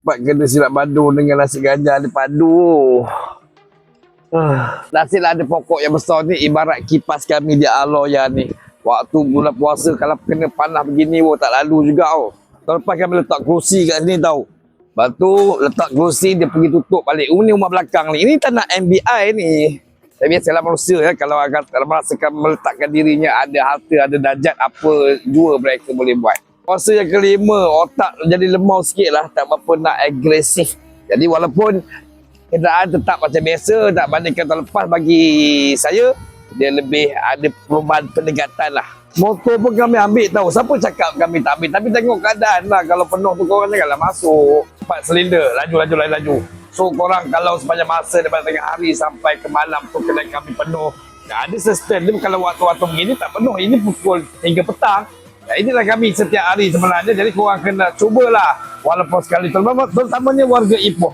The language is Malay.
Dapat kena silap badu dengan nasi ganjar dipadu. Nasilah ada pokok yang besar ni ibarat kipas kami di Aloya ni. Waktu bulan puasa kalau kena panas begini tak lalu juga tau. Tahun lepas kami letak kerusi kat sini tau. Lepas tu letak kerusi dia pergi tutup balik. Ini rumah belakang ni. Ini tanah MBI ni. Saya biasalah manusia kalau merasakan meletakkan dirinya ada harta, ada darjat apa jua mereka boleh buat. Puasa yang kelima, otak jadi lemau sikit lah. Tak berapa nak agresif. Jadi walaupun keadaan tetap macam biasa, tak bandingkan tahun lepas bagi saya, dia lebih ada perubahan pendekatan lah. Motor pun kami ambil tahu. Siapa cakap kami tak ambil? Tapi tengok keadaan lah. Kalau penuh tu korang janganlah masuk. 4 silinder, laju. So korang kalau sepanjang masa daripada tengah hari sampai ke malam tu kedai kami penuh. Ada sustain dia kalau waktu-waktu begini tak penuh. Ini pukul 3 petang. Inilah kami setiap hari sebenarnya. Jadi korang kena cubalah. Walaupun sekali terutamanya warga Ipoh.